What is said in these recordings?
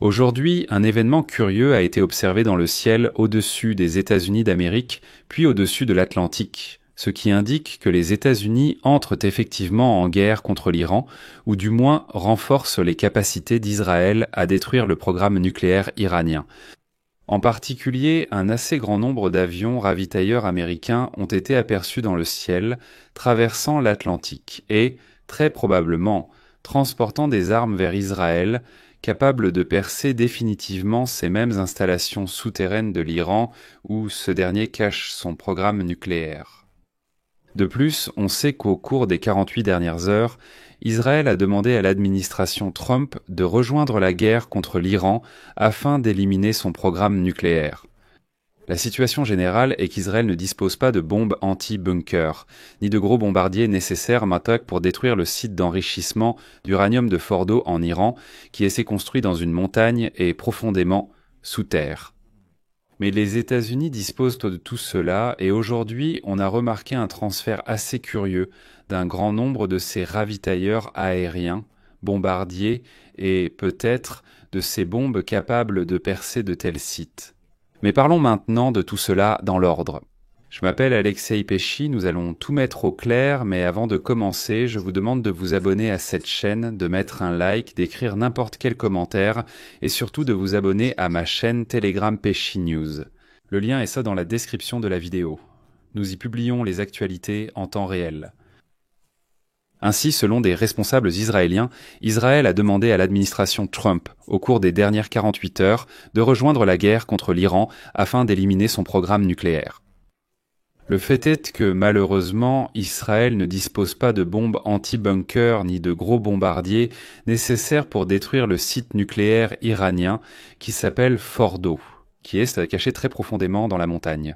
Aujourd'hui, un événement curieux a été observé dans le ciel au-dessus des États-Unis d'Amérique, puis au-dessus de l'Atlantique, ce qui indique que les États-Unis entrent effectivement en guerre contre l'Iran, ou du moins renforcent les capacités d'Israël à détruire le programme nucléaire iranien. En particulier, un assez grand nombre d'avions ravitailleurs américains ont été aperçus dans le ciel, traversant l'Atlantique et, très probablement, transportant des armes vers Israël, capables de percer définitivement ces mêmes installations souterraines de l'Iran où ce dernier cache son programme nucléaire. De plus, on sait qu'au cours des 48 dernières heures, Israël a demandé à l'administration Trump de rejoindre la guerre contre l'Iran afin d'éliminer son programme nucléaire. La situation générale est qu'Israël ne dispose pas de bombes anti-bunker, ni de gros bombardiers nécessaires maintenant pour détruire le site d'enrichissement d'uranium de Fordo en Iran, qui s'est construit dans une montagne et profondément sous terre. Mais les États-Unis disposent de tout cela et aujourd'hui, on a remarqué un transfert assez curieux d'un grand nombre de ces ravitailleurs aériens, bombardiers et peut-être de ces bombes capables de percer de tels sites. Mais parlons maintenant de tout cela dans l'ordre. Je m'appelle Alexei Pesci, nous allons tout mettre au clair, mais avant de commencer, je vous demande de vous abonner à cette chaîne, de mettre un like, d'écrire n'importe quel commentaire, et surtout de vous abonner à ma chaîne Telegram Pesci News. Le lien est ça dans la description de la vidéo. Nous y publions les actualités en temps réel. Ainsi, selon des responsables israéliens, Israël a demandé à l'administration Trump, au cours des dernières 48 heures, de rejoindre la guerre contre l'Iran afin d'éliminer son programme nucléaire. Le fait est que, malheureusement, Israël ne dispose pas de bombes anti-bunker ni de gros bombardiers nécessaires pour détruire le site nucléaire iranien qui s'appelle Fordo, qui est caché très profondément dans la montagne.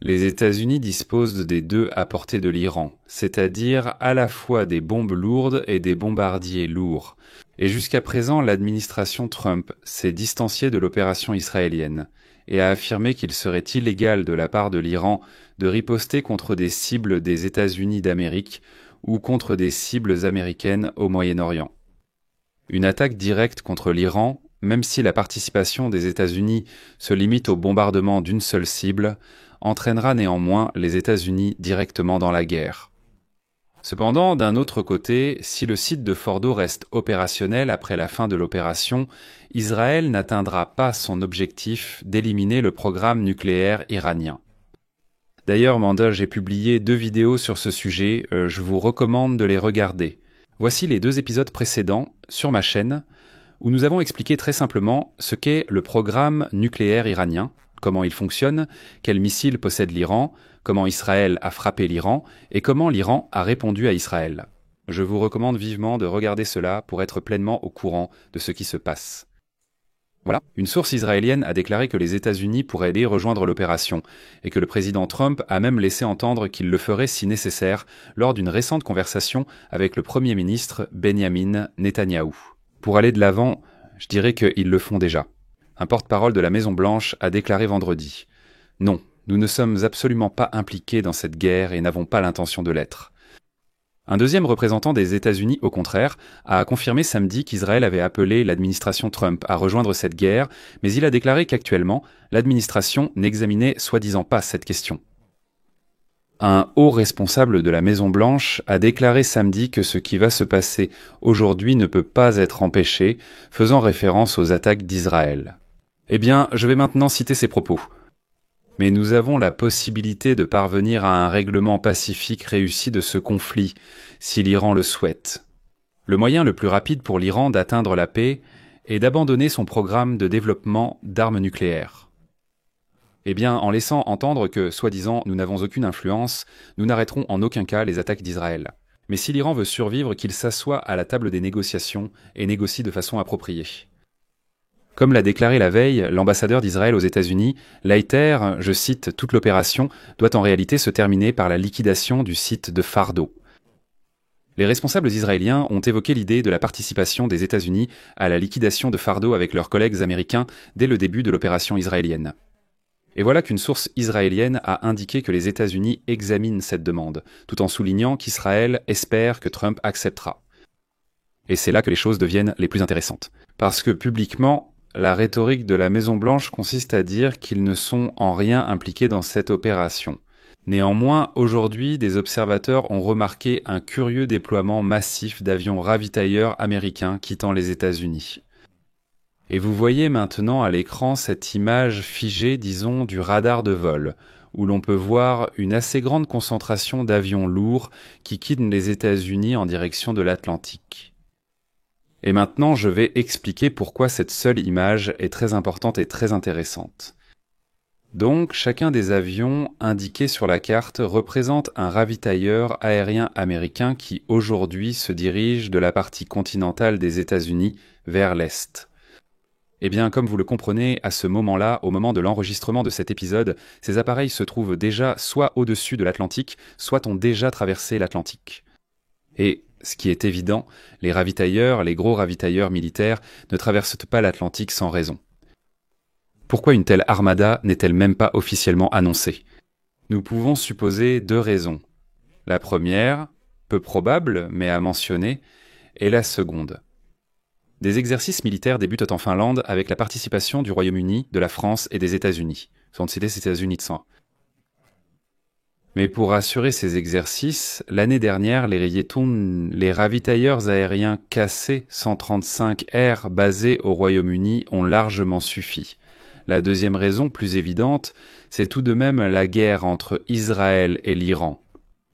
Les États-Unis disposent des deux à portée de l'Iran, c'est-à-dire à la fois des bombes lourdes et des bombardiers lourds. Et jusqu'à présent, l'administration Trump s'est distanciée de l'opération israélienne et a affirmé qu'il serait illégal de la part de l'Iran de riposter contre des cibles des États-Unis d'Amérique ou contre des cibles américaines au Moyen-Orient. Une attaque directe contre l'Iran, même si la participation des États-Unis se limite au bombardement d'une seule cible, entraînera néanmoins les États-Unis directement dans la guerre. Cependant, d'un autre côté, si le site de Fordo reste opérationnel après la fin de l'opération, Israël n'atteindra pas son objectif d'éliminer le programme nucléaire iranien. D'ailleurs, Manda, j'ai publié 2 vidéos sur ce sujet, je vous recommande de les regarder. Voici les 2 épisodes précédents sur ma chaîne, où nous avons expliqué très simplement ce qu'est le programme nucléaire iranien, comment il fonctionne, quels missiles possède l'Iran, comment Israël a frappé l'Iran et comment l'Iran a répondu à Israël. Je vous recommande vivement de regarder cela pour être pleinement au courant de ce qui se passe. Voilà, une source israélienne a déclaré que les États-Unis pourraient aider rejoindre l'opération et que le président Trump a même laissé entendre qu'il le ferait si nécessaire lors d'une récente conversation avec le Premier ministre Benjamin Netanyahou. Pour aller de l'avant, je dirais qu'ils le font déjà. Un porte-parole de la Maison-Blanche a déclaré vendredi « Non, nous ne sommes absolument pas impliqués dans cette guerre et n'avons pas l'intention de l'être. » Un deuxième représentant des États-Unis, au contraire, a confirmé samedi qu'Israël avait appelé l'administration Trump à rejoindre cette guerre, mais il a déclaré qu'actuellement, l'administration n'examinait soi-disant pas cette question. Un haut responsable de la Maison-Blanche a déclaré samedi que ce qui va se passer aujourd'hui ne peut pas être empêché, faisant référence aux attaques d'Israël. Eh bien, je vais maintenant citer ses propos. Mais nous avons la possibilité de parvenir à un règlement pacifique réussi de ce conflit, si l'Iran le souhaite. Le moyen le plus rapide pour l'Iran d'atteindre la paix est d'abandonner son programme de développement d'armes nucléaires. Eh bien, en laissant entendre que, soi-disant, nous n'avons aucune influence, nous n'arrêterons en aucun cas les attaques d'Israël. Mais si l'Iran veut survivre, qu'il s'assoie à la table des négociations et négocie de façon appropriée. Comme l'a déclaré la veille l'ambassadeur d'Israël aux États-Unis, Leiter, je cite, « Toute l'opération doit en réalité se terminer par la liquidation du site de Fordo ». Les responsables israéliens ont évoqué l'idée de la participation des États-Unis à la liquidation de Fordo avec leurs collègues américains dès le début de l'opération israélienne. Et voilà qu'une source israélienne a indiqué que les États-Unis examinent cette demande, tout en soulignant qu'Israël espère que Trump acceptera. Et c'est là que les choses deviennent les plus intéressantes. Parce que publiquement, la rhétorique de la Maison-Blanche consiste à dire qu'ils ne sont en rien impliqués dans cette opération. Néanmoins, aujourd'hui, des observateurs ont remarqué un curieux déploiement massif d'avions ravitailleurs américains quittant les États-Unis. Et vous voyez maintenant à l'écran cette image figée, disons, du radar de vol, où l'on peut voir une assez grande concentration d'avions lourds qui quittent les États-Unis en direction de l'Atlantique. Et maintenant, je vais expliquer pourquoi cette seule image est très importante et très intéressante. Donc, chacun des avions indiqués sur la carte représente un ravitailleur aérien américain qui aujourd'hui se dirige de la partie continentale des États-Unis vers l'Est. Eh bien, comme vous le comprenez, à ce moment-là, au moment de l'enregistrement de cet épisode, ces appareils se trouvent déjà soit au-dessus de l'Atlantique, soit ont déjà traversé l'Atlantique. Et, ce qui est évident, les ravitailleurs, les gros ravitailleurs militaires, ne traversent pas l'Atlantique sans raison. Pourquoi une telle armada n'est-elle même pas officiellement annoncée? Nous pouvons supposer deux raisons. La première, peu probable, mais à mentionner, est la seconde. Des exercices militaires débutent en Finlande avec la participation du Royaume-Uni, de la France et des États-Unis. Sont cités les États-Unis de sang. Mais pour assurer ces exercices, l'année dernière, les ravitailleurs aériens KC-135R basés au Royaume-Uni ont largement suffi. La deuxième raison, plus évidente, c'est tout de même la guerre entre Israël et l'Iran.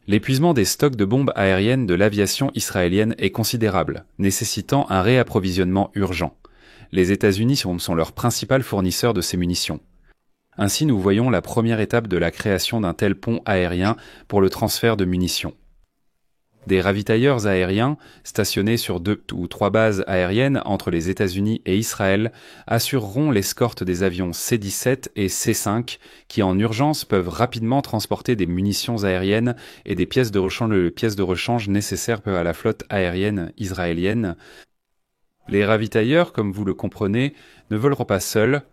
L'épuisement des stocks de bombes aériennes de l'aviation israélienne est considérable, nécessitant un réapprovisionnement urgent. Les États-Unis sont leur principal fournisseur de ces munitions. Ainsi, nous voyons la première étape de la création d'un tel pont aérien pour le transfert de munitions. Des ravitailleurs aériens, stationnés sur 2 ou 3 bases aériennes entre les États-Unis et Israël, assureront l'escorte des avions C-17 et C-5 qui, en urgence, peuvent rapidement transporter des munitions aériennes et des pièces de rechange nécessaires à la flotte aérienne israélienne. Les ravitailleurs, comme vous le comprenez, ne voleront pas seuls.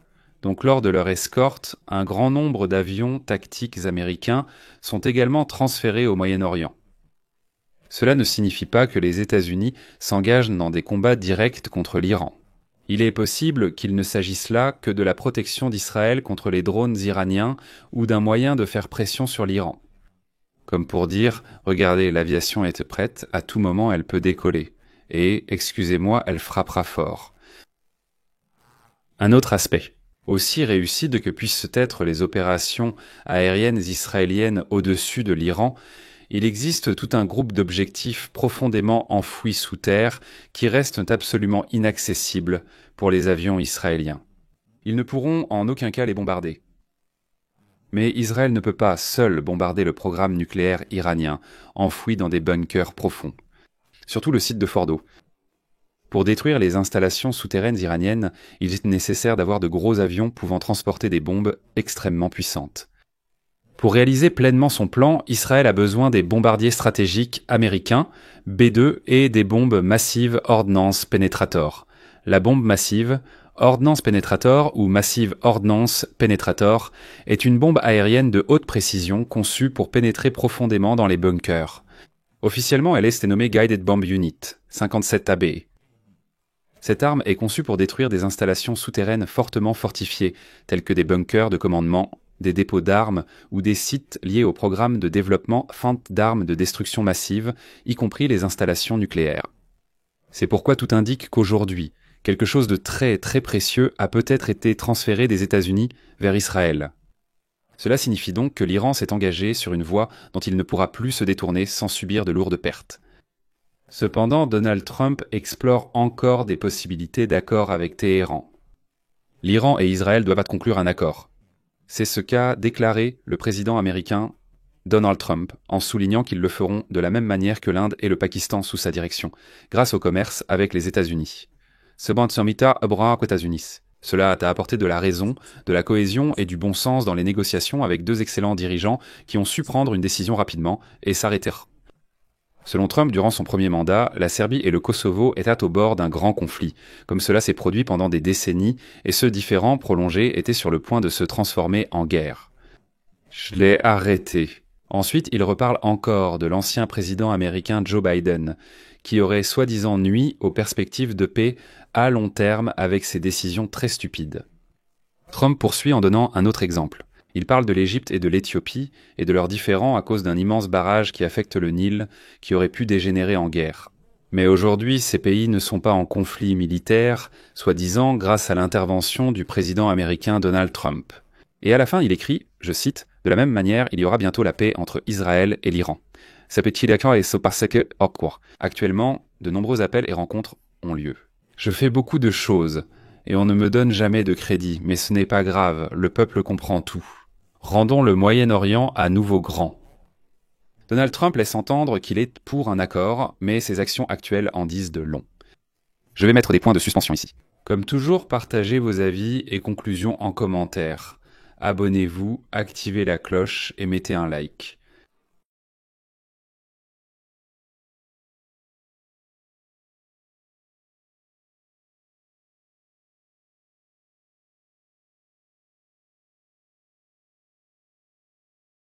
Donc lors de leur escorte, un grand nombre d'avions tactiques américains sont également transférés au Moyen-Orient. Cela ne signifie pas que les États-Unis s'engagent dans des combats directs contre l'Iran. Il est possible qu'il ne s'agisse là que de la protection d'Israël contre les drones iraniens ou d'un moyen de faire pression sur l'Iran. Comme pour dire, regardez, l'aviation est prête, à tout moment elle peut décoller. Et, excusez-moi, elle frappera fort. Un autre aspect. Aussi réussides que puissent être les opérations aériennes israéliennes au-dessus de l'Iran, il existe tout un groupe d'objectifs profondément enfouis sous terre qui restent absolument inaccessibles pour les avions israéliens. Ils ne pourront en aucun cas les bombarder. Mais Israël ne peut pas seul bombarder le programme nucléaire iranien, enfoui dans des bunkers profonds. Surtout le site de Fordo. Pour détruire les installations souterraines iraniennes, il est nécessaire d'avoir de gros avions pouvant transporter des bombes extrêmement puissantes. Pour réaliser pleinement son plan, Israël a besoin des bombardiers stratégiques américains, B-2, et des bombes massives Ordnance Penetrator. La bombe massive, Ordnance Penetrator ou Massive Ordnance Penetrator, est une bombe aérienne de haute précision conçue pour pénétrer profondément dans les bunkers. Officiellement, elle est nommée Guided Bomb Unit, 57AB. Cette arme est conçue pour détruire des installations souterraines fortement fortifiées, telles que des bunkers de commandement, des dépôts d'armes ou des sites liés au programme de développement fente d'armes de destruction massive, y compris les installations nucléaires. C'est pourquoi tout indique qu'aujourd'hui, quelque chose de très très précieux a peut-être été transféré des États-Unis vers Israël. Cela signifie donc que l'Iran s'est engagé sur une voie dont il ne pourra plus se détourner sans subir de lourdes pertes. Cependant, Donald Trump explore encore des possibilités d'accord avec Téhéran. L'Iran et Israël doivent conclure un accord. C'est ce qu'a déclaré le président américain Donald Trump, en soulignant qu'ils le feront de la même manière que l'Inde et le Pakistan sous sa direction, grâce au commerce avec les États-Unis. Cela a apporté de la raison, de la cohésion et du bon sens dans les négociations avec deux excellents dirigeants qui ont su prendre une décision rapidement et s'arrêter. Selon Trump, durant son premier mandat, la Serbie et le Kosovo étaient au bord d'un grand conflit, comme cela s'est produit pendant des décennies, et ce différend prolongé était sur le point de se transformer en guerre. Je l'ai arrêté. Ensuite, il reparle encore de l'ancien président américain Joe Biden, qui aurait soi-disant nui aux perspectives de paix à long terme avec ses décisions très stupides. Trump poursuit en donnant un autre exemple. Il parle de l'Égypte et de l'Éthiopie et de leurs différends à cause d'un immense barrage qui affecte le Nil, qui aurait pu dégénérer en guerre. Mais aujourd'hui, ces pays ne sont pas en conflit militaire, soi-disant grâce à l'intervention du président américain Donald Trump. Et à la fin, il écrit, je cite, « De la même manière, il y aura bientôt la paix entre Israël et l'Iran. » Actuellement, de nombreux appels et rencontres ont lieu. Je fais beaucoup de choses, et on ne me donne jamais de crédit, mais ce n'est pas grave, le peuple comprend tout. Rendons le Moyen-Orient à nouveau grand. Donald Trump laisse entendre qu'il est pour un accord, mais ses actions actuelles en disent de long. Je vais mettre des points de suspension ici. Comme toujours, partagez vos avis et conclusions en commentaire. Abonnez-vous, activez la cloche et mettez un like.